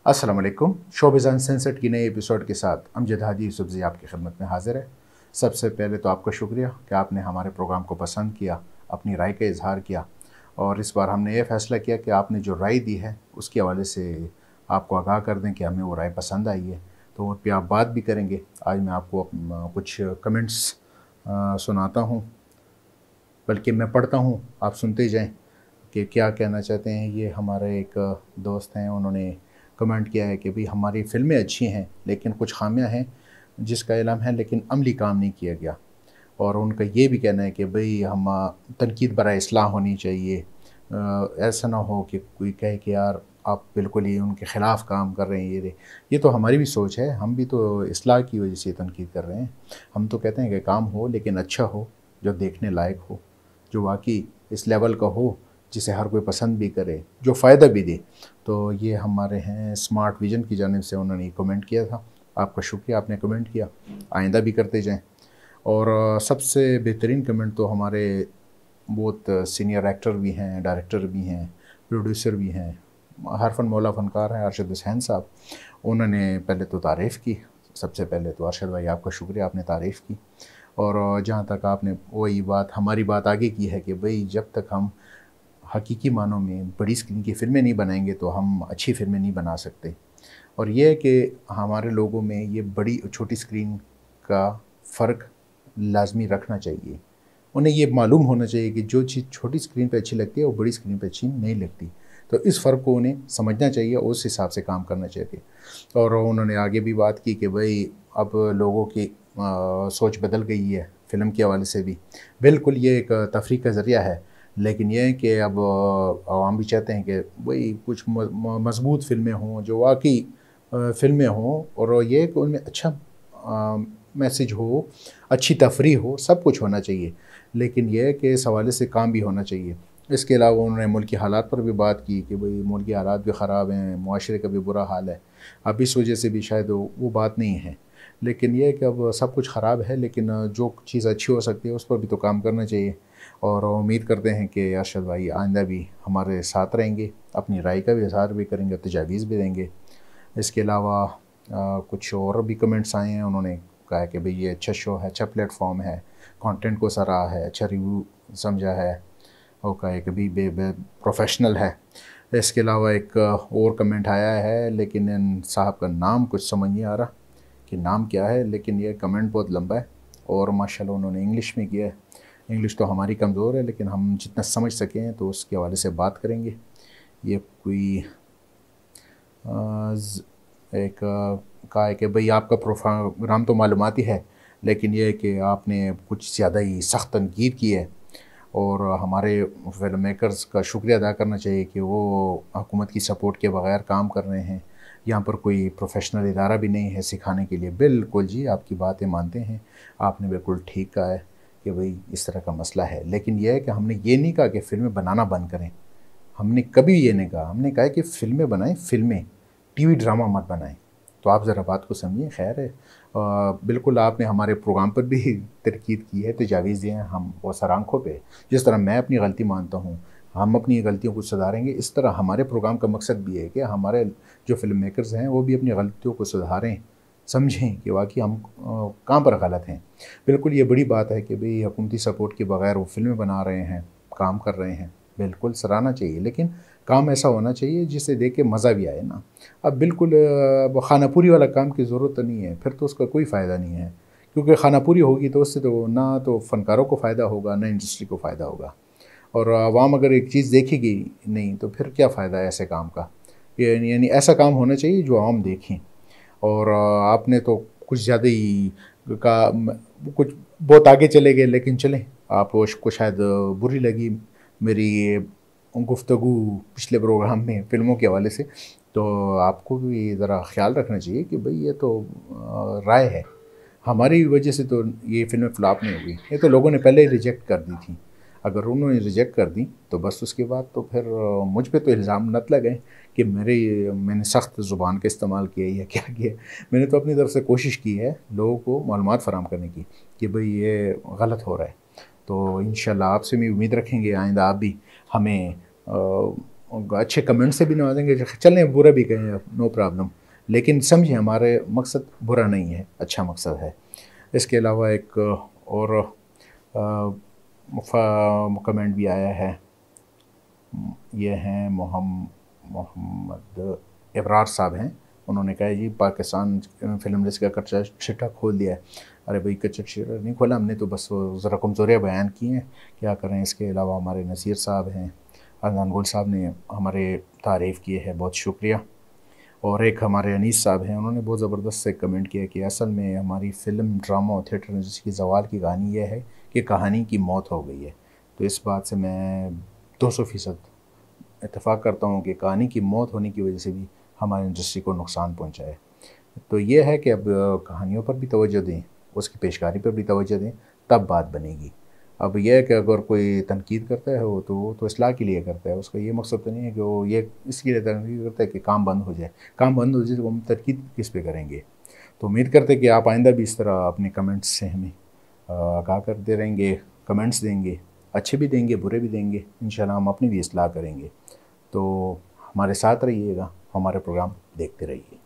अस्सलाम वालेकुम। Showbiz uncensored की नए एपिसोड के साथ अमजद हादी यूसुफ़ज़ई आपकी खिदमत में हाज़िर है। सबसे पहले तो आपका शुक्रिया कि आपने हमारे प्रोग्राम को पसंद किया, अपनी राय का इज़हार किया और इस बार हमने ये फ़ैसला किया कि आपने जो राय दी है उसके हवाले से आपको आगाह कर दें कि हमें वो राय पसंद आई है, तो उन पे आप बात भी करेंगे। आज मैं आपको कुछ कमेंट्स सुनाता हूँ, बल्कि मैं पढ़ता हूँ, आप सुनते जाएँ कि क्या कहना चाहते हैं। ये हमारे एक दोस्त हैं, उन्होंने कमेंट किया है कि भाई हमारी फ़िल्में अच्छी हैं लेकिन कुछ ख़ामियाँ हैं जिसका इल्म है, लेकिन अमली काम नहीं किया गया। और उनका ये भी कहना है कि भई हम तनकीद बराए इस्लाह होनी चाहिए। ऐसा ना हो कि कोई कहे कि यार आप बिल्कुल ही उनके ख़िलाफ़ काम कर रहे हैं, ये तो हमारी भी सोच है, हम भी तो इस्लाह की वजह से तनकीद कर रहे हैं। हम तो कहते हैं कि काम हो लेकिन अच्छा हो, जो देखने लायक हो, जो वाक़ई इस लेवल का हो जिसे हर कोई पसंद भी करे, जो फ़ायदा भी दे। तो ये हमारे हैं स्मार्ट विज़न की जानिब से उन्होंने ये कमेंट किया था। आपका शुक्रिया, आपने कमेंट किया, आइंदा भी करते जाएँ। और सबसे बेहतरीन कमेंट तो हमारे बहुत सीनियर एक्टर भी हैं, डायरेक्टर भी हैं, प्रोड्यूसर भी हैं, हरफन मौला फ़नकार हैं अरशद हुसैन साहब। उन्होंने पहले तो तारीफ़ की, सबसे पहले तो अरशद भाई आपका शुक्रिया, आपने तारीफ़ की। और जहाँ तक आपने वही बात हमारी बात आगे की है कि भई जब तक हम हकीकी मानों में बड़ी स्क्रीन की फ़िल्में नहीं बनाएँगे तो हम अच्छी फ़िल्में नहीं बना सकते। और ये है कि हमारे लोगों में ये बड़ी और छोटी स्क्रीन का फ़र्क लाज़मी रखना चाहिए। उन्हें ये मालूम होना चाहिए कि जो चीज़ छोटी स्क्रीन पे अच्छी लगती है वो बड़ी स्क्रीन पे अच्छी नहीं लगती। तो इस फ़र्क को उन्हें समझना चाहिए, उस हिसाब से काम करना चाहिए। और उन्होंने आगे भी बात की कि भई अब लोगों की सोच बदल गई है फ़िल्म के हवाले से भी। बिल्कुल ये एक तफ़रीह का ज़रिया है, लेकिन ये है कि अब आवाम भी चाहते हैं कि भई कुछ मज़बूत फ़िल्में हों, जो वाक़ई फ़िल्में हों और ये कि उनमें अच्छा मैसेज हो, अच्छी तफरीह हो, सब कुछ होना चाहिए। लेकिन ये है कि इस हवाले से काम भी होना चाहिए। इसके अलावा उन्होंने मुल्की हालात पर भी बात की कि भई मुल्की हालात भी ख़राब हैं, मुआशरे का भी बुरा हाल है। अब इस वजह से भी शायद वो बात नहीं है। लेकिन ये है कि अब सब कुछ ख़राब है, लेकिन जो चीज़ अच्छी हो सकती है उस पर भी तो काम करना चाहिए। और उम्मीद करते हैं कि अरशद भाई आइंदा भी हमारे साथ रहेंगे, अपनी राय का भी इज़हार भी करेंगे, तजावीज़ भी देंगे। इसके अलावा कुछ और भी कमेंट्स आए हैं। उन्होंने कहा है कि भई ये अच्छा शो है, अच्छा प्लेटफ़ॉर्म है, कंटेंट को सराहा है, अच्छा रिव्यू समझा है और कहा है कि भी बे प्रोफ़ेशनल है। इसके अलावा एक और कमेंट आया है, लेकिन इन साहब का नाम कुछ समझ नहीं आ रहा कि नाम क्या है, लेकिन ये कमेंट बहुत लंबा है और माशाल्लाह उन्होंने इंग्लिश में किया है। इंग्लिश तो हमारी कमज़ोर है, लेकिन हम जितना समझ सकें तो उसके हवाले से बात करेंगे। ये कोई एक कहा है कि भई आपका प्रोग्राम तो मालूमाती है, लेकिन ये है कि आपने कुछ ज़्यादा ही सख्त तनकीद की है और हमारे फ़िल्म मेकर्स का शुक्रिया अदा करना चाहिए कि वो हुकूमत की सपोर्ट के बगैर काम कर रहे हैं। यहाँ पर कोई प्रोफ़ेशनल इदारा भी नहीं है सिखाने के लिए। बिल्कुल जी, आपकी बातें मानते हैं, आपने बिल्कुल ठीक कहा है कि भई इस तरह का मसला है। लेकिन ये है कि हमने ये नहीं कहा कि फ़िल्में बनाना बंद करें। हमने कभी ये नहीं कहा, हमने कहा है कि फ़िल्में बनाएँ, फ़िल्में, टीवी ड्रामा मत बनाएँ। तो आप ज़रा बात को समझिए। ख़ैर है, बिल्कुल आपने हमारे प्रोग्राम पर भी तनकीद की है, तजावीज़ दिए हैं, हम वो सर आँखों पे। जिस तरह मैं अपनी गलती मानता हूँ, हम अपनी गलतियों को सुधारेंगे, इस तरह हमारे प्रोग्राम का मकसद भी है कि हमारे जो फ़िल्म मेकर्स हैं, वो भी अपनी गलतियों को सुधारें, समझें कि वाक़ई हम कहाँ पर गलत हैं। बिल्कुल ये बड़ी बात है कि भई हुकूमती सपोर्ट के बगैर वो फ़िल्में बना रहे हैं, काम कर रहे हैं, बिल्कुल सराहना चाहिए। लेकिन काम ऐसा होना चाहिए जिसे देख के मज़ा भी आए ना। अब बिल्कुल वो खानापुरी वाला काम की ज़रूरत तो नहीं है, फिर तो उसका कोई फ़ायदा नहीं है। क्योंकि खानापुरी होगी तो उससे तो ना तो फ़नकारों को फ़ायदा होगा, ना इंडस्ट्री को फ़ायदा होगा। और आवाम अगर एक चीज़ देखेगी नहीं तो फिर क्या फ़ायदा है ऐसे काम का। यानी ऐसा काम होना चाहिए जो आवाम देखें। और आपने तो कुछ ज़्यादा ही का कुछ बहुत आगे चले गए, लेकिन चलें, आपको शायद बुरी लगी मेरी ये गुफ्तगू पिछले प्रोग्राम में फ़िल्मों के हवाले से। तो आपको भी ज़रा ख़्याल रखना चाहिए कि भई ये तो राय है। हमारी वजह से तो ये फ़िल्में फ्लॉप नहीं हुई, ये तो लोगों ने पहले ही रिजेक्ट कर दी थी। अगर उन्होंने रिजेक्ट कर दी तो बस उसके बाद तो फिर मुझ पे तो इल्ज़ाम मत लगाएँ कि मैंने सख्त ज़ुबान का इस्तेमाल किया या क्या किया। मैंने तो अपनी तरफ से कोशिश की है लोगों को मालूमात फ़राहम करने की कि भई ये गलत हो रहा है। तो इंशाल्लाह आपसे भी उम्मीद रखेंगे आइंदा आप भी हमें अच्छे कमेंट से भी नवाजेंगे, चलें बुरा भी कहें, नो प्रॉब्लम, लेकिन समझें हमारे मकसद बुरा नहीं है, अच्छा मकसद है। इसके अलावा एक और कमेंट भी आया है, ये हैं मोहम्मद इब्रार साहब हैं। उन्होंने कहा जी पाकिस्तान फिल्म इंडस्ट्री का कच्चा छिट्टा खोल दिया है। अरे भाई कच्चा छिट्टा नहीं खोला हमने, तो बस वो ज़रा कमज़ोरियाँ बयान की हैं, क्या करें। इसके अलावा हमारे नसीर साहब हैं, अदनान गुल साहब ने हमारे तारीफ़ की है, बहुत शुक्रिया। और एक हमारे अनीस साहब हैं, उन्होंने बहुत ज़बरदस्त से कमेंट किया कि असल में हमारी फ़िल्म ड्रामा और थिएटर इंडस्ट्री की ज़वाल की कहानी यह है कि कहानी की मौत हो गई है। तो इस बात से मैं 200% इत्तेफाक करता हूँ कि कहानी की मौत होने की वजह से भी हमारी इंडस्ट्री को नुकसान पहुँचा है। तो ये है कि अब कहानियों पर भी तवज्जो दें, उसकी पेशकारी पर भी तवज्जो दें, तब बात बनेगी। अब यह है कि अगर कोई तनकीद करता है वो तो इस्लाह के लिए करता है, उसका ये मकसद तो नहीं है कि वो ये इसके लिए तनकीद करता है कि काम बंद हो जाए। काम बंद हो जाए तो हम तनकीद किस पे करेंगे। तो उम्मीद करते हैं कि आप आइंदा भी इस तरह अपने कमेंट्स से हमें आगाह करते रहेंगे, कमेंट्स देंगे, अच्छे भी देंगे, बुरे भी देंगे, इंशाल्लाह हम अपनी भी इस्लाह करेंगे। तो हमारे साथ रहिएगा, हमारे प्रोग्राम देखते रहिए।